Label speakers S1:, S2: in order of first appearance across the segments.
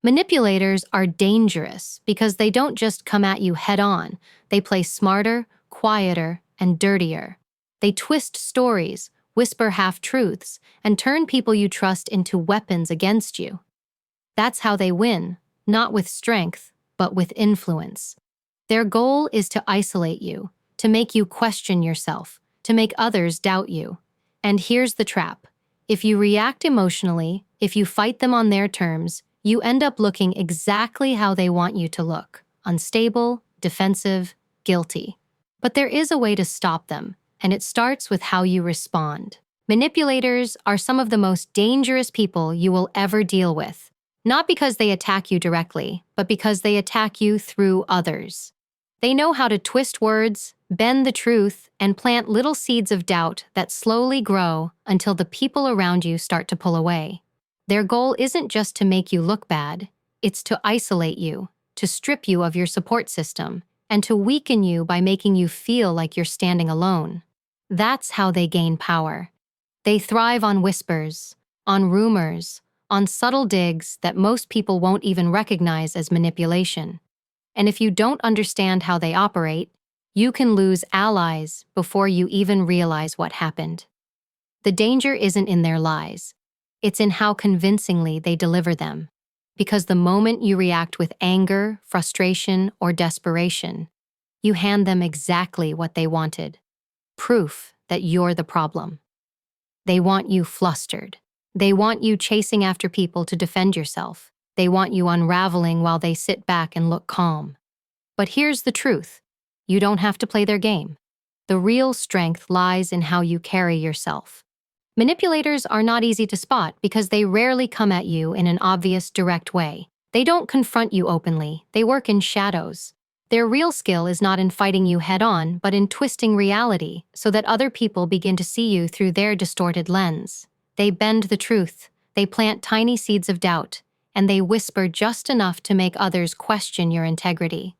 S1: Manipulators are dangerous because they don't just come at you head-on. They play smarter, quieter, and dirtier. They twist stories, whisper half-truths, and turn people you trust into weapons against you. That's how they win, not with strength, but with influence. Their goal is to isolate you, to make you question yourself, to make others doubt you. And here's the trap. If you react emotionally, if you fight them on their terms, you end up looking exactly how they want you to look: unstable, defensive, guilty. But there is a way to stop them, and it starts with how you respond. Manipulators are some of the most dangerous people you will ever deal with, not because they attack you directly, but because they attack you through others. They know how to twist words, bend the truth, and plant little seeds of doubt that slowly grow until the people around you start to pull away. Their goal isn't just to make you look bad, it's to isolate you, to strip you of your support system, and to weaken you by making you feel like you're standing alone. That's how they gain power. They thrive on whispers, on rumors, on subtle digs that most people won't even recognize as manipulation. And if you don't understand how they operate, you can lose allies before you even realize what happened. The danger isn't in their lies. It's in how convincingly they deliver them. Because the moment you react with anger, frustration, or desperation, you hand them exactly what they wanted: proof that you're the problem. They want you flustered. They want you chasing after people to defend yourself. They want you unraveling while they sit back and look calm. But here's the truth. You don't have to play their game. The real strength lies in how you carry yourself. Manipulators are not easy to spot because they rarely come at you in an obvious, direct way. They don't confront you openly. They work in shadows. Their real skill is not in fighting you head-on, but in twisting reality so that other people begin to see you through their distorted lens. They bend the truth. They plant tiny seeds of doubt, and they whisper just enough to make others question your integrity.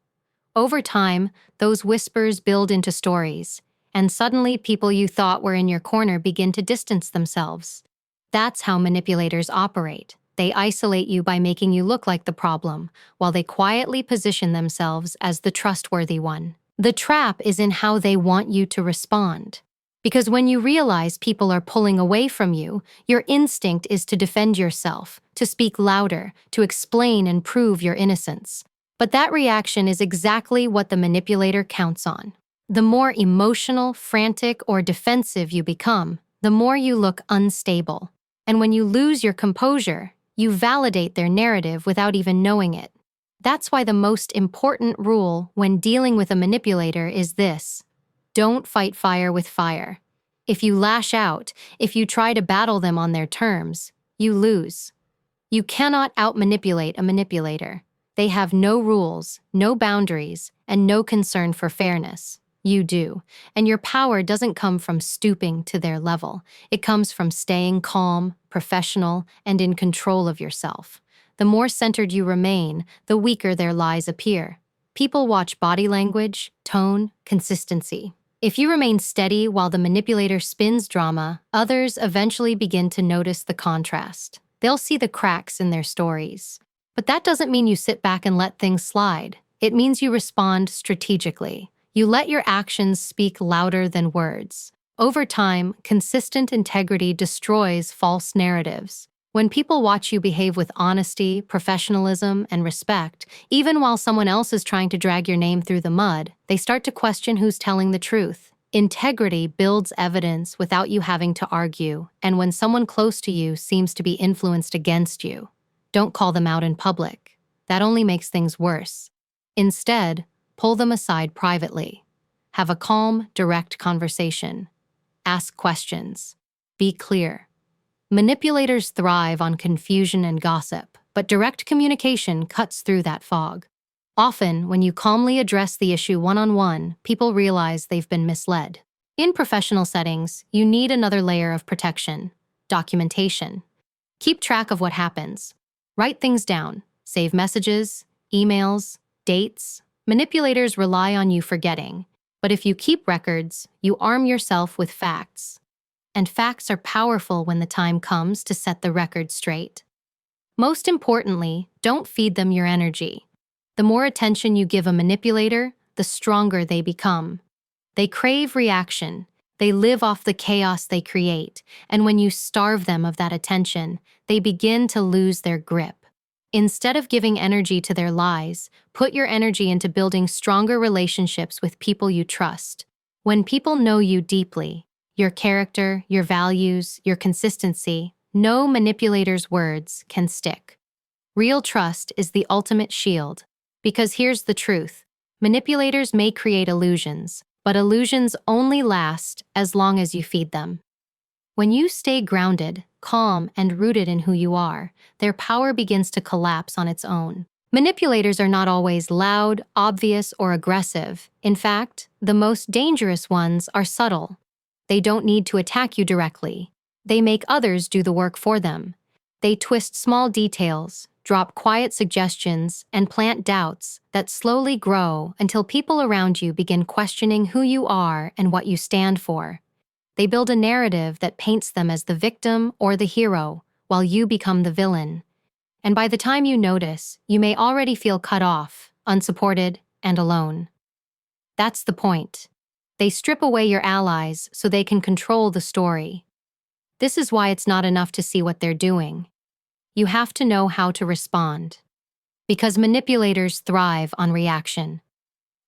S1: Over time, those whispers build into stories, and suddenly people you thought were in your corner begin to distance themselves. That's how manipulators operate. They isolate you by making you look like the problem, while they quietly position themselves as the trustworthy one. The trap is in how they want you to respond. Because when you realize people are pulling away from you, your instinct is to defend yourself, to speak louder, to explain and prove your innocence. But that reaction is exactly what the manipulator counts on. The more emotional, frantic, or defensive you become, the more you look unstable. And when you lose your composure, you validate their narrative without even knowing it. That's why the most important rule when dealing with a manipulator is this: don't fight fire with fire. If you lash out, if you try to battle them on their terms, you lose. You cannot out-manipulate a manipulator. They have no rules, no boundaries, and no concern for fairness. You do, and your power doesn't come from stooping to their level. It comes from staying calm, professional, and in control of yourself. The more centered you remain, the weaker their lies appear. People watch body language, tone, consistency. If you remain steady while the manipulator spins drama, others eventually begin to notice the contrast. They'll see the cracks in their stories. But that doesn't mean you sit back and let things slide. It means you respond strategically. You let your actions speak louder than words. Over time, consistent integrity destroys false narratives. When people watch you behave with honesty, professionalism, and respect, even while someone else is trying to drag your name through the mud, they start to question who's telling the truth. Integrity builds evidence without you having to argue, and when someone close to you seems to be influenced against you, don't call them out in public. That only makes things worse. Instead, pull them aside privately. Have a calm, direct conversation. Ask questions. Be clear. Manipulators thrive on confusion and gossip, but direct communication cuts through that fog. Often, when you calmly address the issue one-on-one, people realize they've been misled. In professional settings, you need another layer of protection: documentation. Keep track of what happens. Write things down. Save messages, emails, dates. Manipulators rely on you forgetting, but if you keep records, you arm yourself with facts. And facts are powerful when the time comes to set the record straight. Most importantly, don't feed them your energy. The more attention you give a manipulator, the stronger they become. They crave reaction. They live off the chaos they create, and when you starve them of that attention, they begin to lose their grip. Instead of giving energy to their lies, put your energy into building stronger relationships with people you trust. When people know you deeply, your character, your values, your consistency, no manipulator's words can stick. Real trust is the ultimate shield. Because here's the truth. Manipulators may create illusions, but illusions only last as long as you feed them. When you stay grounded, calm, and rooted in who you are, their power begins to collapse on its own. Manipulators are not always loud, obvious, or aggressive. In fact, the most dangerous ones are subtle. They don't need to attack you directly. They make others do the work for them. They twist small details, drop quiet suggestions, and plant doubts that slowly grow until people around you begin questioning who you are and what you stand for. They build a narrative that paints them as the victim or the hero, while you become the villain. And by the time you notice, you may already feel cut off, unsupported, and alone. That's the point. They strip away your allies so they can control the story. This is why it's not enough to see what they're doing. You have to know how to respond. Because manipulators thrive on reaction.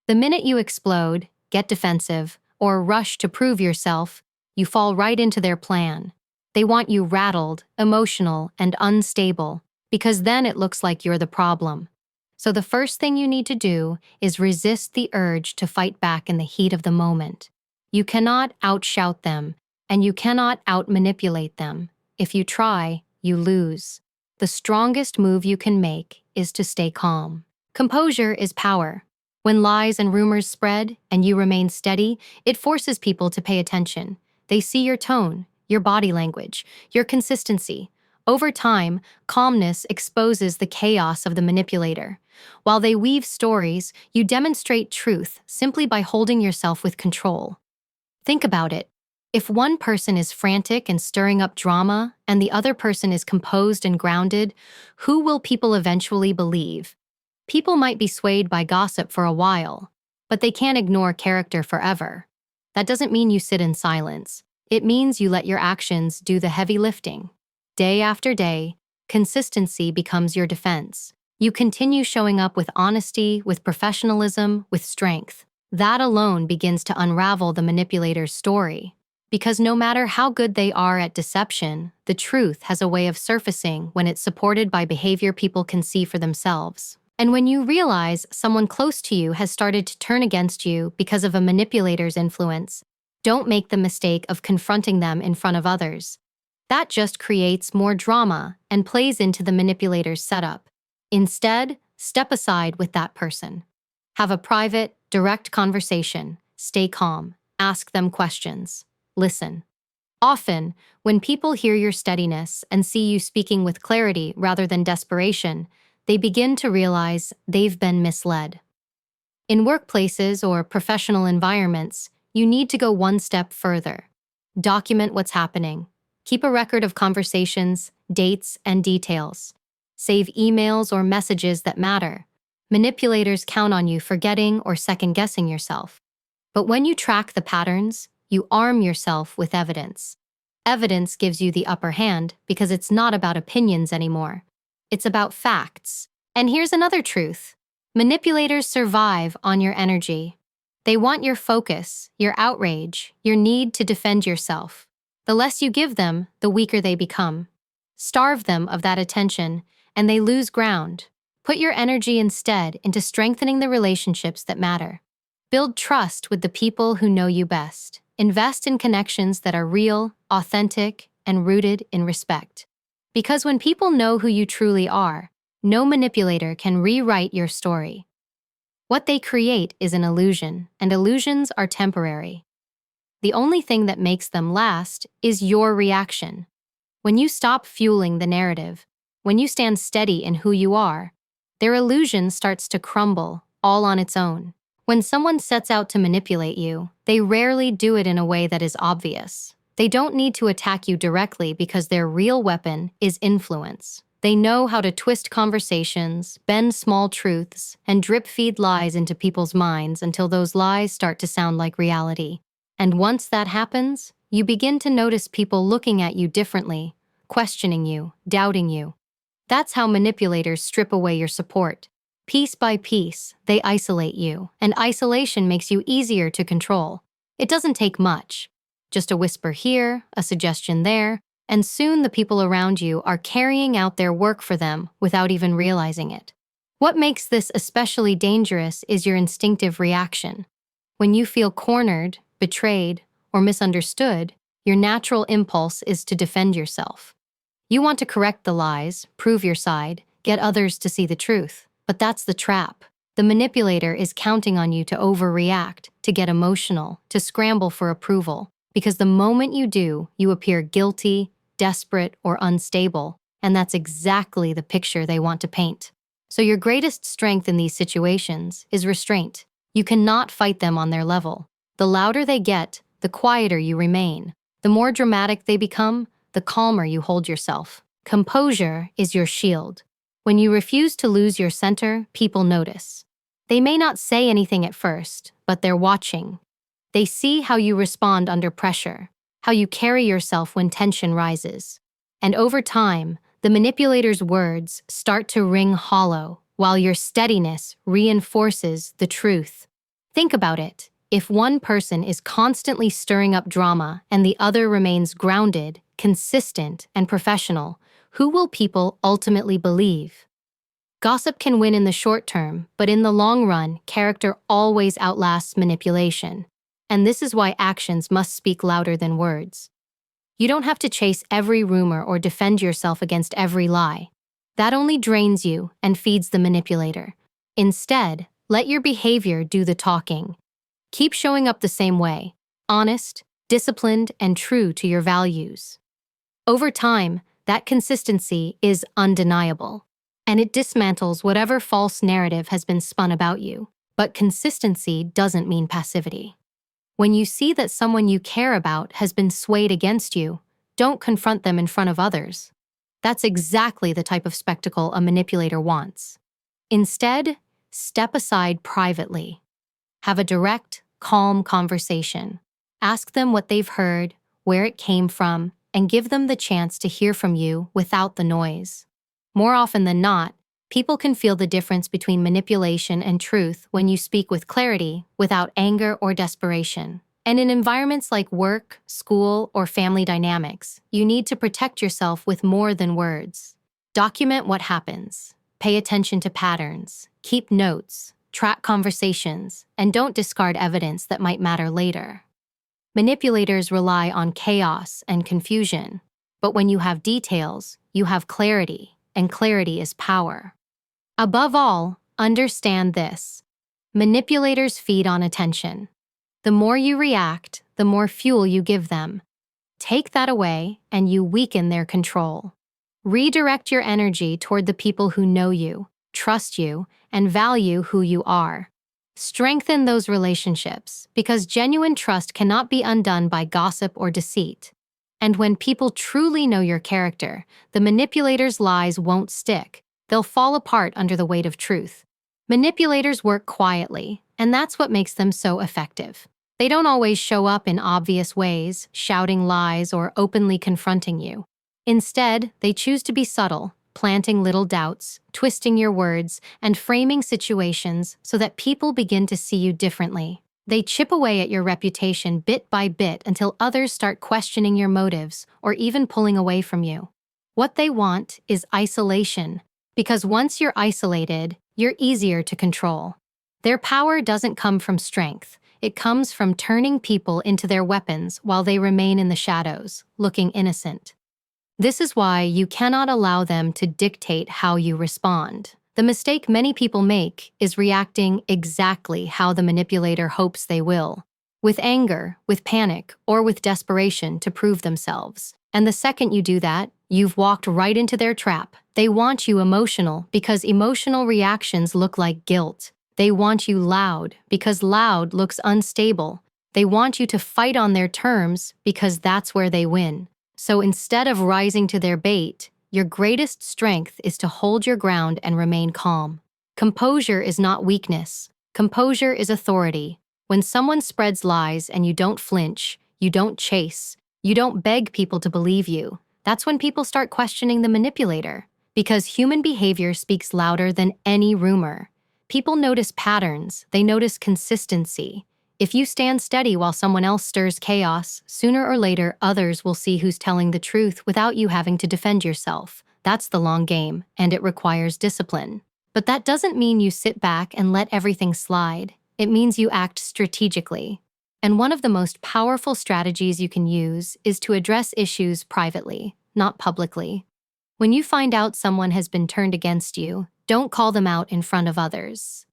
S1: The minute you explode, get defensive, or rush to prove yourself, you fall right into their plan. They want you rattled, emotional, and unstable, because then it looks like you're the problem. So the first thing you need to do is resist the urge to fight back in the heat of the moment. You cannot outshout them, and you cannot outmanipulate them. If you try, you lose. The strongest move you can make is to stay calm. Composure is power. When lies and rumors spread and you remain steady, it forces people to pay attention. They see your tone, your body language, your consistency. Over time, calmness exposes the chaos of the manipulator. While they weave stories, you demonstrate truth simply by holding yourself with control. Think about it. If one person is frantic and stirring up drama, and the other person is composed and grounded, who will people eventually believe? People might be swayed by gossip for a while, but they can't ignore character forever. That doesn't mean you sit in silence. It means you let your actions do the heavy lifting. Day after day, consistency becomes your defense. You continue showing up with honesty, with professionalism, with strength. That alone begins to unravel the manipulator's story. Because no matter how good they are at deception, the truth has a way of surfacing when it's supported by behavior people can see for themselves. And when you realize someone close to you has started to turn against you because of a manipulator's influence, don't make the mistake of confronting them in front of others. That just creates more drama and plays into the manipulator's setup. Instead, step aside with that person. Have a private, direct conversation. Stay calm. Ask them questions. Listen. Often, when people hear your steadiness and see you speaking with clarity rather than desperation, they begin to realize they've been misled. In workplaces or professional environments, you need to go one step further. Document what's happening. Keep a record of conversations, dates, and details. Save emails or messages that matter. Manipulators count on you forgetting or second-guessing yourself. But when you track the patterns, you arm yourself with evidence. Evidence gives you the upper hand because it's not about opinions anymore. It's about facts. And here's another truth. Manipulators survive on your energy. They want your focus, your outrage, your need to defend yourself. The less you give them, the weaker they become. Starve them of that attention, and they lose ground. Put your energy instead into strengthening the relationships that matter. Build trust with the people who know you best. Invest in connections that are real, authentic, and rooted in respect. Because when people know who you truly are, no manipulator can rewrite your story. What they create is an illusion, and illusions are temporary. The only thing that makes them last is your reaction. When you stop fueling the narrative, when you stand steady in who you are, their illusion starts to crumble, all on its own. When someone sets out to manipulate you, they rarely do it in a way that is obvious. They don't need to attack you directly because their real weapon is influence. They know how to twist conversations, bend small truths, and drip-feed lies into people's minds until those lies start to sound like reality. And once that happens, you begin to notice people looking at you differently, questioning you, doubting you. That's how manipulators strip away your support. Piece by piece, they isolate you, and isolation makes you easier to control. It doesn't take much. Just a whisper here, a suggestion there, and soon the people around you are carrying out their work for them without even realizing it. What makes this especially dangerous is your instinctive reaction. When you feel cornered, betrayed, or misunderstood, your natural impulse is to defend yourself. You want to correct the lies, prove your side, get others to see the truth. But that's the trap. The manipulator is counting on you to overreact, to get emotional, to scramble for approval. Because the moment you do, you appear guilty, desperate, or unstable. And that's exactly the picture they want to paint. So your greatest strength in these situations is restraint. You cannot fight them on their level. The louder they get, the quieter you remain. The more dramatic they become, the calmer you hold yourself. Composure is your shield. When you refuse to lose your center, people notice. They may not say anything at first, but they're watching. They see how you respond under pressure, how you carry yourself when tension rises. And over time, the manipulator's words start to ring hollow, while your steadiness reinforces the truth. Think about it. If one person is constantly stirring up drama and the other remains grounded, consistent, and professional, who will people ultimately believe? Gossip can win in the short term, but in the long run, character always outlasts manipulation. And this is why actions must speak louder than words. You don't have to chase every rumor or defend yourself against every lie. That only drains you and feeds the manipulator. Instead, let your behavior do the talking. Keep showing up the same way, honest, disciplined, and true to your values. Over time, that consistency is undeniable, and it dismantles whatever false narrative has been spun about you. But consistency doesn't mean passivity. When you see that someone you care about has been swayed against you, don't confront them in front of others. That's exactly the type of spectacle a manipulator wants. Instead, step aside privately. Have a direct, calm conversation. Ask them what they've heard, where it came from, and give them the chance to hear from you without the noise. More often than not, people can feel the difference between manipulation and truth when you speak with clarity, without anger or desperation. And in environments like work, school, or family dynamics, you need to protect yourself with more than words. Document what happens. Pay attention to patterns. Keep notes. Track conversations. And don't discard evidence that might matter later. Manipulators rely on chaos and confusion, but when you have details, you have clarity, and clarity is power. Above all, understand this. Manipulators feed on attention. The more you react, the more fuel you give them. Take that away, and you weaken their control. Redirect your energy toward the people who know you, trust you, and value who you are. Strengthen those relationships, because genuine trust cannot be undone by gossip or deceit. And when people truly know your character, the manipulator's lies won't stick. They'll fall apart under the weight of truth. Manipulators work quietly, and that's what makes them so effective. They don't always show up in obvious ways, shouting lies or openly confronting you. Instead, they choose to be subtle, planting little doubts, twisting your words, and framing situations so that people begin to see you differently. They chip away at your reputation bit by bit until others start questioning your motives or even pulling away from you. What they want is isolation, because once you're isolated, you're easier to control. Their power doesn't come from strength. It comes from turning people into their weapons while they remain in the shadows, looking innocent. This is why you cannot allow them to dictate how you respond. The mistake many people make is reacting exactly how the manipulator hopes they will, with anger, with panic, or with desperation to prove themselves. And the second you do that, you've walked right into their trap. They want you emotional because emotional reactions look like guilt. They want you loud because loud looks unstable. They want you to fight on their terms because that's where they win. So instead of rising to their bait, Your greatest strength is to hold your ground and remain calm. Composure is not weakness. Composure is authority. When someone spreads lies and you don't flinch, you don't chase, you don't beg people to believe you, that's when people start questioning the manipulator. Because human behavior speaks louder than any rumor. People notice patterns, they notice consistency. If you stand steady while someone else stirs chaos, sooner or later others will see who's telling the truth without you having to defend yourself. That's the long game, and it requires discipline. But that doesn't mean you sit back and let everything slide. It means you act strategically. And one of the most powerful strategies you can use is to address issues privately, not publicly. When you find out someone has been turned against you, don't call them out in front of others.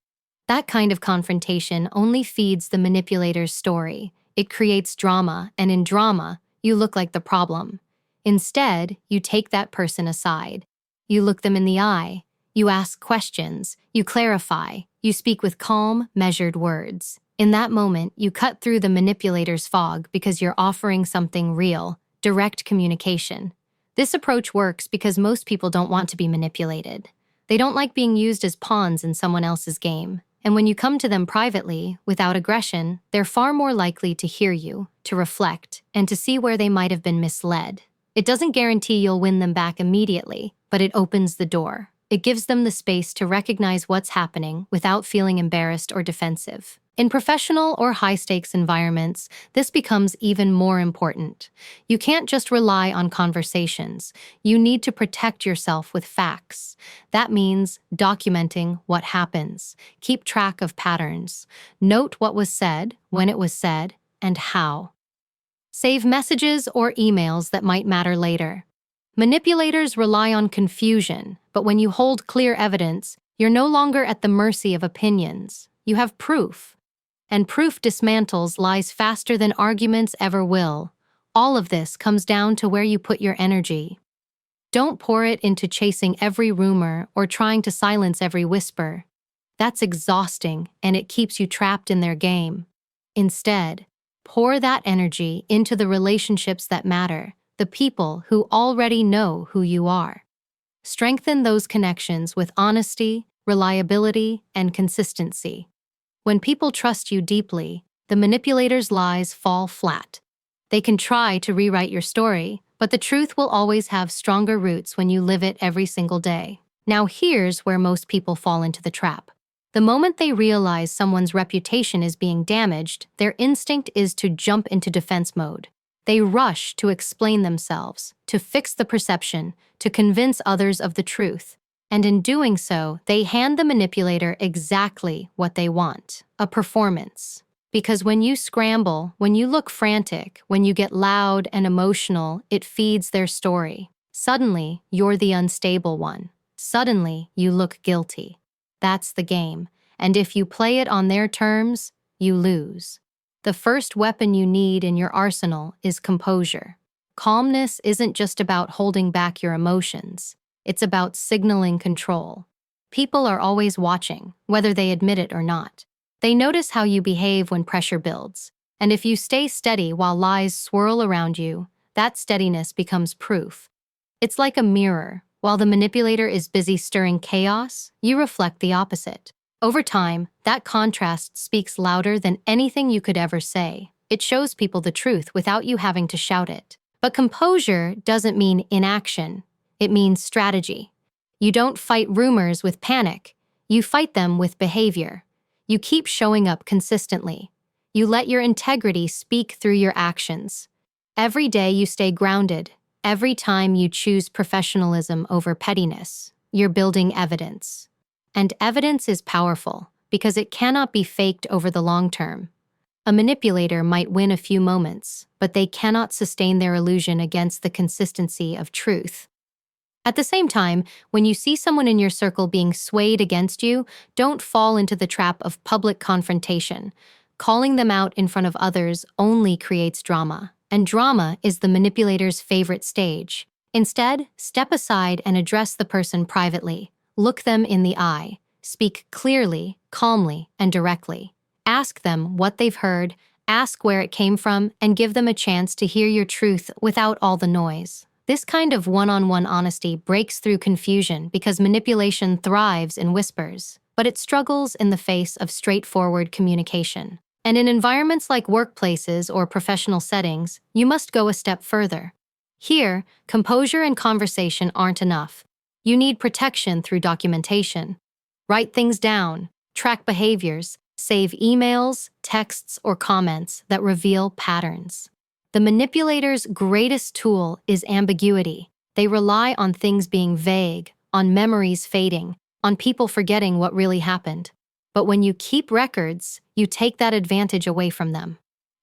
S1: That kind of confrontation only feeds the manipulator's story. It creates drama, and in drama, you look like the problem. Instead, you take that person aside. You look them in the eye. You ask questions. You clarify. You speak with calm, measured words. In that moment, you cut through the manipulator's fog because you're offering something real, direct communication. This approach works because most people don't want to be manipulated. They don't like being used as pawns in someone else's game. And when you come to them privately, without aggression, they're far more likely to hear you, to reflect, and to see where they might have been misled. It doesn't guarantee you'll win them back immediately, but it opens the door. It gives them the space to recognize what's happening without feeling embarrassed or defensive. In professional or high-stakes environments, this becomes even more important. You can't just rely on conversations. You need to protect yourself with facts. That means documenting what happens. Keep track of patterns. Note what was said, when it was said, and how. Save messages or emails that might matter later. Manipulators rely on confusion, but when you hold clear evidence, you're no longer at the mercy of opinions. You have proof. And proof dismantles lies faster than arguments ever will. All of this comes down to where you put your energy. Don't pour it into chasing every rumor or trying to silence every whisper. That's exhausting, and it keeps you trapped in their game. Instead, pour that energy into the relationships that matter, the people who already know who you are. Strengthen those connections with honesty, reliability, and consistency. When people trust you deeply, the manipulator's lies fall flat. They can try to rewrite your story, but the truth will always have stronger roots when you live it every single day. Now here's where most people fall into the trap. The moment they realize someone's reputation is being damaged, their instinct is to jump into defense mode. They rush to explain themselves, to fix the perception, to convince others of the truth. And in doing so, they hand the manipulator exactly what they want, a performance. Because when you scramble, when you look frantic, when you get loud and emotional, it feeds their story. Suddenly, you're the unstable one. Suddenly, you look guilty. That's the game. And if you play it on their terms, you lose. The first weapon you need in your arsenal is composure. Calmness isn't just about holding back your emotions. It's about signaling control. People are always watching, whether they admit it or not. They notice how you behave when pressure builds. And if you stay steady while lies swirl around you, that steadiness becomes proof. It's like a mirror. While the manipulator is busy stirring chaos, you reflect the opposite. Over time, that contrast speaks louder than anything you could ever say. It shows people the truth without you having to shout it. But composure doesn't mean inaction. It means strategy. You don't fight rumors with panic. You fight them with behavior. You keep showing up consistently. You let your integrity speak through your actions. Every day you stay grounded. Every time you choose professionalism over pettiness, you're building evidence. And evidence is powerful because it cannot be faked over the long term. A manipulator might win a few moments, but they cannot sustain their illusion against the consistency of truth. At the same time, when you see someone in your circle being swayed against you, don't fall into the trap of public confrontation. Calling them out in front of others only creates drama, and drama is the manipulator's favorite stage. Instead, step aside and address the person privately. Look them in the eye. Speak clearly, calmly, and directly. Ask them what they've heard, ask where it came from, and give them a chance to hear your truth without all the noise. This kind of one-on-one honesty breaks through confusion because manipulation thrives in whispers, but it struggles in the face of straightforward communication. And in environments like workplaces or professional settings, you must go a step further. Here, composure and conversation aren't enough. You need protection through documentation. Write things down, track behaviors, save emails, texts, or comments that reveal patterns. The manipulator's greatest tool is ambiguity. They rely on things being vague, on memories fading, on people forgetting what really happened. But when you keep records, you take that advantage away from them.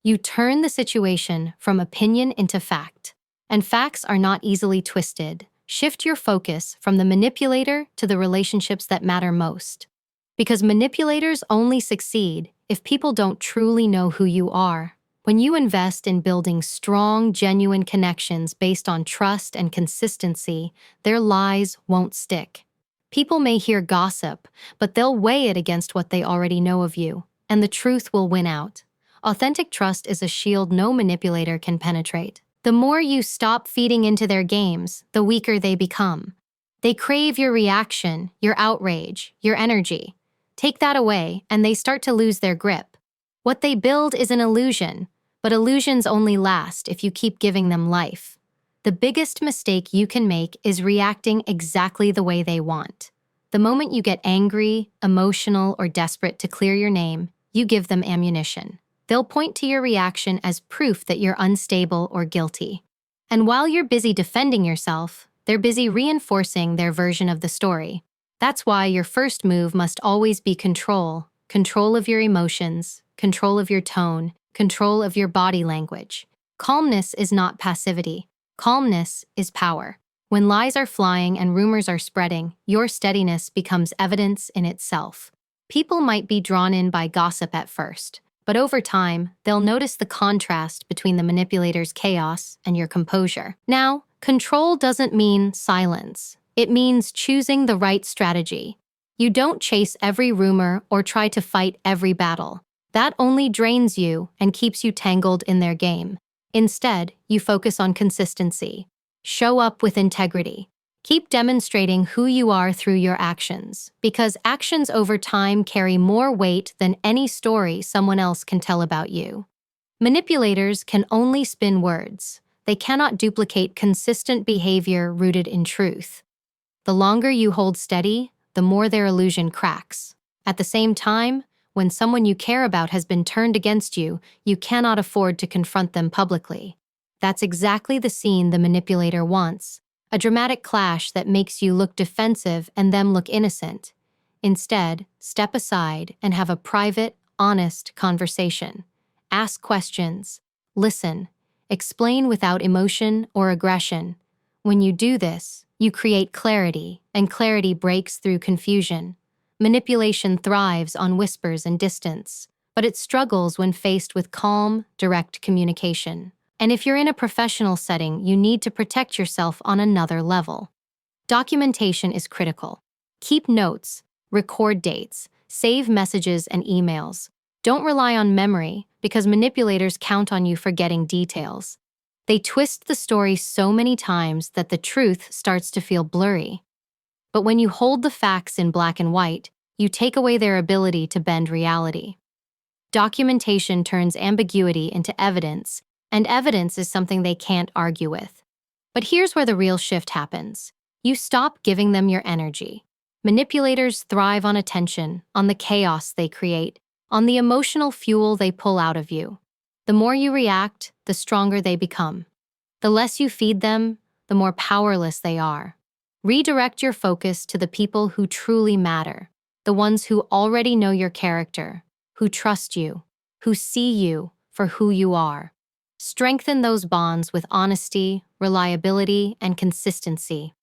S1: You turn the situation from opinion into fact. And facts are not easily twisted. Shift your focus from the manipulator to the relationships that matter most. Because manipulators only succeed if people don't truly know who you are. When you invest in building strong, genuine connections based on trust and consistency, their lies won't stick. People may hear gossip, but they'll weigh it against what they already know of you, and the truth will win out. Authentic trust is a shield no manipulator can penetrate. The more you stop feeding into their games, the weaker they become. They crave your reaction, your outrage, your energy. Take that away, and they start to lose their grip. What they build is an illusion, but illusions only last if you keep giving them life. The biggest mistake you can make is reacting exactly the way they want. The moment you get angry, emotional, or desperate to clear your name, you give them ammunition. They'll point to your reaction as proof that you're unstable or guilty. And while you're busy defending yourself, they're busy reinforcing their version of the story. That's why your first move must always be control. Control of your emotions, control of your tone, control of your body language. Calmness is not passivity. Calmness is power. When lies are flying and rumors are spreading, your steadiness becomes evidence in itself. People might be drawn in by gossip at first, but over time, they'll notice the contrast between the manipulator's chaos and your composure. Now, control doesn't mean silence. It means choosing the right strategy. You don't chase every rumor or try to fight every battle. That only drains you and keeps you tangled in their game. Instead, you focus on consistency. Show up with integrity. Keep demonstrating who you are through your actions, because actions over time carry more weight than any story someone else can tell about you. Manipulators can only spin words. They cannot duplicate consistent behavior rooted in truth. The longer you hold steady, the more their illusion cracks. At the same time, when someone you care about has been turned against you, you cannot afford to confront them publicly. That's exactly the scene the manipulator wants, a dramatic clash that makes you look defensive and them look innocent. Instead, step aside and have a private, honest conversation. Ask questions, listen, explain without emotion or aggression. When you do this, you create clarity, and clarity breaks through confusion. Manipulation thrives on whispers and distance, but it struggles when faced with calm, direct communication. And if you're in a professional setting, you need to protect yourself on another level. Documentation is critical. Keep notes, record dates, save messages and emails. Don't rely on memory, because manipulators count on you forgetting details. They twist the story so many times that the truth starts to feel blurry. But when you hold the facts in black and white, you take away their ability to bend reality. Documentation turns ambiguity into evidence, and evidence is something they can't argue with. But here's where the real shift happens. You stop giving them your energy. Manipulators thrive on attention, on the chaos they create, on the emotional fuel they pull out of you. The more you react, the stronger they become. The less you feed them, the more powerless they are. Redirect your focus to the people who truly matter, the ones who already know your character, who trust you, who see you for who you are. Strengthen those bonds with honesty, reliability, and consistency.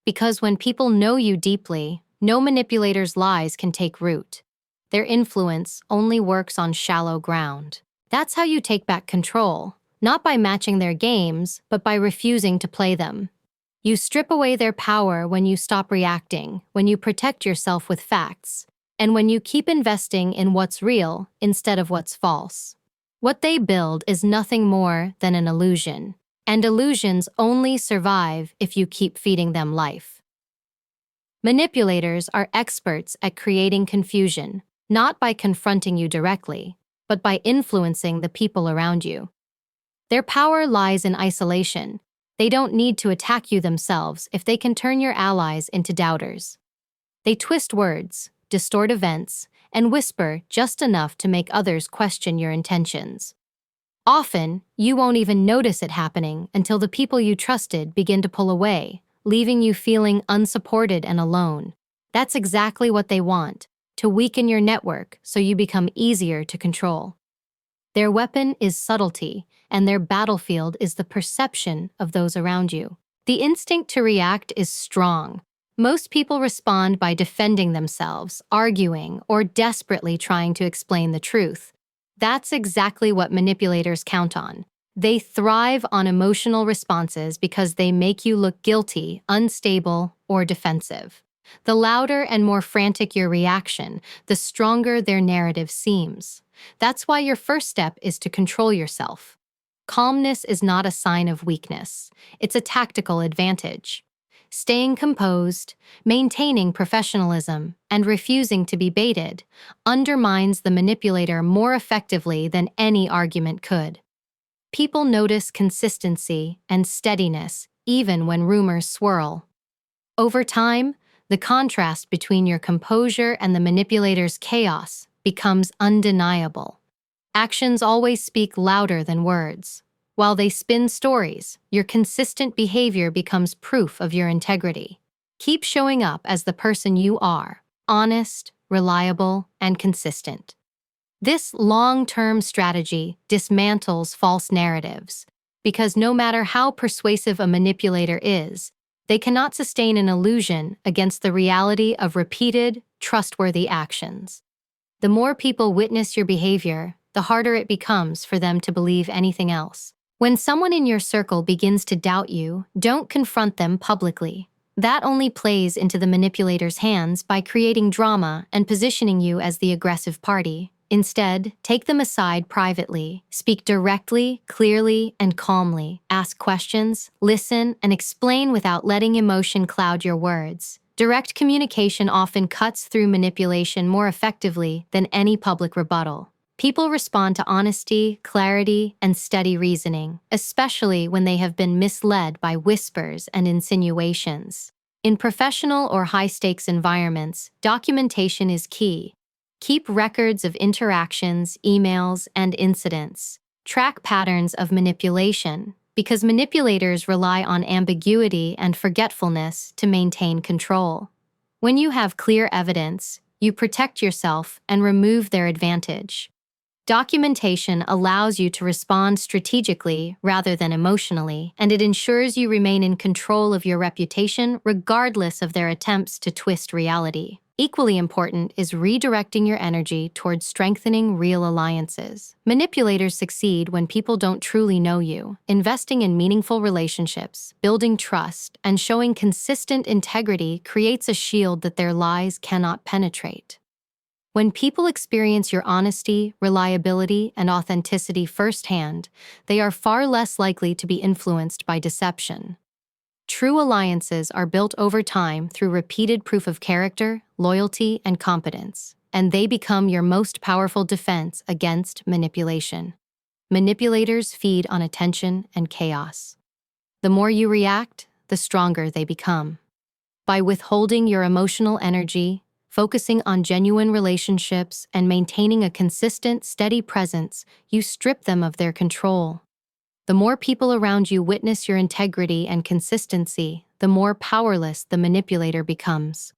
S1: Because when people know you deeply, no manipulator's lies can take root. Their influence only works on shallow ground. That's how you take back control, not by matching their games, but by refusing to play them. You strip away their power when you stop reacting, when you protect yourself with facts, and when you keep investing in what's real instead of what's false. What they build is nothing more than an illusion. And illusions only survive if you keep feeding them life. Manipulators are experts at creating confusion, not by confronting you directly, but by influencing the people around you. Their power lies in isolation. They don't need to attack you themselves if they can turn your allies into doubters. They twist words, distort events, and whisper just enough to make others question your intentions. Often, you won't even notice it happening until the people you trusted begin to pull away, leaving you feeling unsupported and alone. That's exactly what they want, to weaken your network so you become easier to control. Their weapon is subtlety, and their battlefield is the perception of those around you. The instinct to react is strong. Most people respond by defending themselves, arguing, or desperately trying to explain the truth. That's exactly what manipulators count on. They thrive on emotional responses because they make you look guilty, unstable, or defensive. The louder and more frantic your reaction, the stronger their narrative seems. That's why your first step is to control yourself. Calmness is not a sign of weakness. It's a tactical advantage. Staying composed, maintaining professionalism, and refusing to be baited undermines the manipulator more effectively than any argument could. People notice consistency and steadiness even when rumors swirl. Over time, the contrast between your composure and the manipulator's chaos becomes undeniable. Actions always speak louder than words. While they spin stories, your consistent behavior becomes proof of your integrity. Keep showing up as the person you are, honest, reliable, and consistent. This long-term strategy dismantles false narratives, because no matter how persuasive a manipulator is, they cannot sustain an illusion against the reality of repeated, trustworthy actions. The more people witness your behavior, the harder it becomes for them to believe anything else. When someone in your circle begins to doubt you, don't confront them publicly. That only plays into the manipulator's hands by creating drama and positioning you as the aggressive party. Instead, take them aside privately, speak directly, clearly, and calmly, ask questions, listen, and explain without letting emotion cloud your words. Direct communication often cuts through manipulation more effectively than any public rebuttal. People respond to honesty, clarity, and steady reasoning, especially when they have been misled by whispers and insinuations. In professional or high-stakes environments, documentation is key. Keep records of interactions, emails, and incidents. Track patterns of manipulation, because manipulators rely on ambiguity and forgetfulness to maintain control. When you have clear evidence, you protect yourself and remove their advantage. Documentation allows you to respond strategically rather than emotionally, and it ensures you remain in control of your reputation regardless of their attempts to twist reality. Equally important is redirecting your energy towards strengthening real alliances. Manipulators succeed when people don't truly know you. Investing in meaningful relationships, building trust, and showing consistent integrity creates a shield that their lies cannot penetrate. When people experience your honesty, reliability, and authenticity firsthand, they are far less likely to be influenced by deception. True alliances are built over time through repeated proof of character, loyalty, and competence, and they become your most powerful defense against manipulation. Manipulators feed on attention and chaos. The more you react, the stronger they become. By withholding your emotional energy, focusing on genuine relationships, and maintaining a consistent, steady presence, you strip them of their control. The more people around you witness your integrity and consistency, the more powerless the manipulator becomes.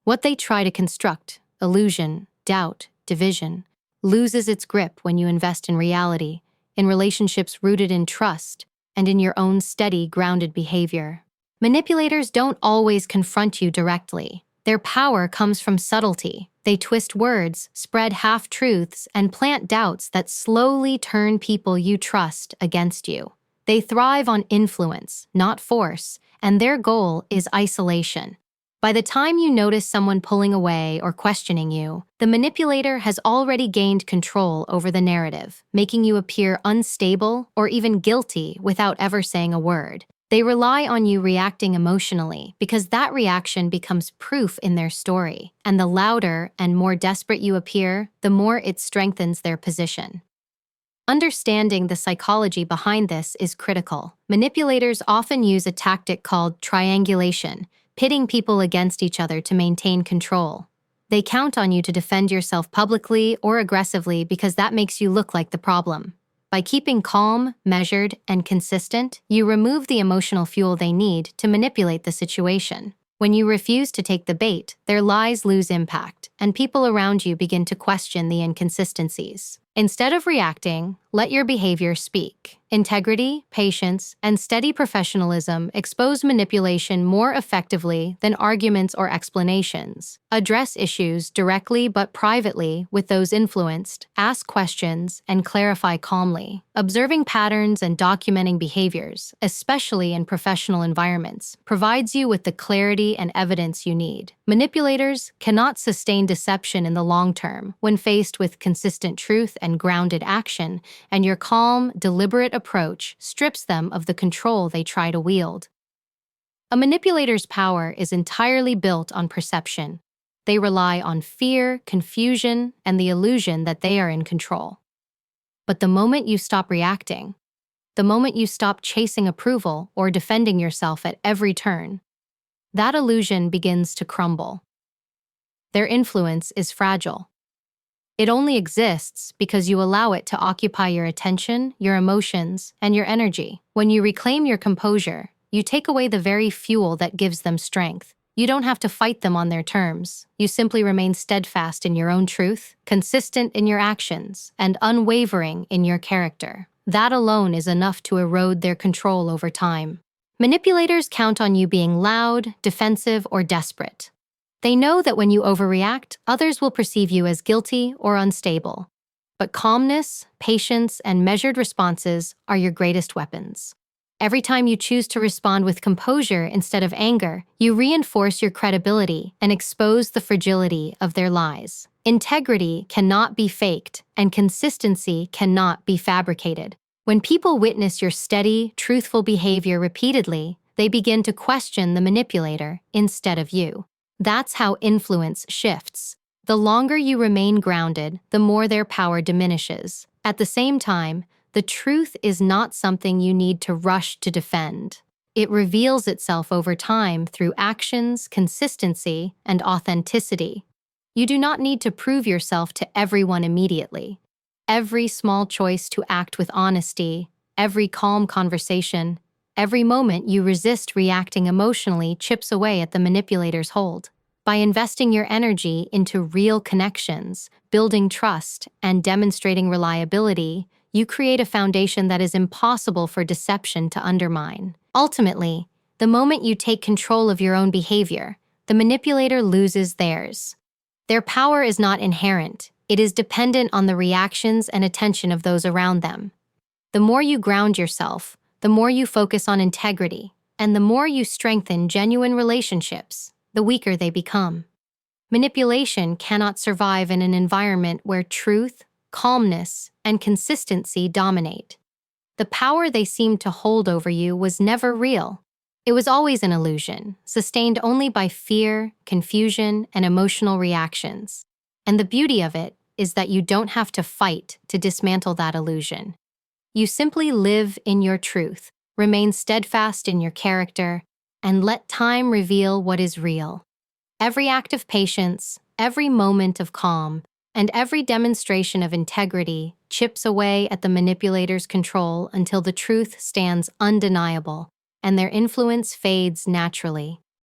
S1: What they try to construct, illusion, doubt, division, loses its grip when you invest in reality, in relationships rooted in trust, and in your own steady, grounded behavior. Manipulators don't always confront you directly. Their power comes from subtlety. They twist words, spread half-truths, and plant doubts that slowly turn people you trust against you. They thrive on influence, not force, and their goal is isolation. By the time you notice someone pulling away or questioning you, the manipulator has already gained control over the narrative, making you appear unstable or even guilty without ever saying a word. They rely on you reacting emotionally because that reaction becomes proof in their story, and the louder and more desperate you appear, the more it strengthens their position. Understanding the psychology behind this is critical. Manipulators often use a tactic called triangulation, pitting people against each other to maintain control. They count on you to defend yourself publicly or aggressively because that makes you look like the problem. By keeping calm, measured, and consistent, you remove the emotional fuel they need to manipulate the situation. When you refuse to take the bait, their lies lose impact, and people around you begin to question the inconsistencies. Instead of reacting, let your behavior speak. Integrity, patience, and steady professionalism expose manipulation more effectively than arguments or explanations. Address issues directly but privately with those influenced, ask questions, and clarify calmly. Observing patterns and documenting behaviors, especially in professional environments, provides you with the clarity and evidence you need. Manipulators cannot sustain deception in the long term when faced with consistent truth and grounded action, and your calm, deliberate approach strips them of the control they try to wield. A manipulator's power is entirely built on perception. They rely on fear, confusion, and the illusion that they are in control. But the moment you stop reacting, the moment you stop chasing approval or defending yourself at every turn, that illusion begins to crumble. Their influence is fragile. It only exists because you allow it to occupy your attention, your emotions, and your energy. When you reclaim your composure, you take away the very fuel that gives them strength. You don't have to fight them on their terms. You simply remain steadfast in your own truth, consistent in your actions, and unwavering in your character. That alone is enough to erode their control over time. Manipulators count on you being loud, defensive, or desperate. They know that when you overreact, others will perceive you as guilty or unstable. But calmness, patience, and measured responses are your greatest weapons. Every time you choose to respond with composure instead of anger, you reinforce your credibility and expose the fragility of their lies. Integrity cannot be faked, and consistency cannot be fabricated. When people witness your steady, truthful behavior repeatedly, they begin to question the manipulator instead of you. That's how influence shifts. The longer you remain grounded, the more their power diminishes. At the same time, the truth is not something you need to rush to defend. It reveals itself over time through actions, consistency, and authenticity. You do not need to prove yourself to everyone immediately. Every small choice to act with honesty, every calm conversation, every moment you resist reacting emotionally chips away at the manipulator's hold. By investing your energy into real connections, building trust, and demonstrating reliability, you create a foundation that is impossible for deception to undermine. Ultimately, the moment you take control of your own behavior, the manipulator loses theirs. Their power is not inherent. It is dependent on the reactions and attention of those around them. The more you ground yourself, the more you focus on integrity, and the more you strengthen genuine relationships, the weaker they become. Manipulation cannot survive in an environment where truth, calmness, and consistency dominate. The power they seemed to hold over you was never real. It was always an illusion, sustained only by fear, confusion, and emotional reactions. And the beauty of it is that you don't have to fight to dismantle that illusion. You simply live in your truth, remain steadfast in your character, and let time reveal what is real. Every act of patience, every moment of calm, and every demonstration of integrity chips away at the manipulator's control until the truth stands undeniable and their influence fades naturally.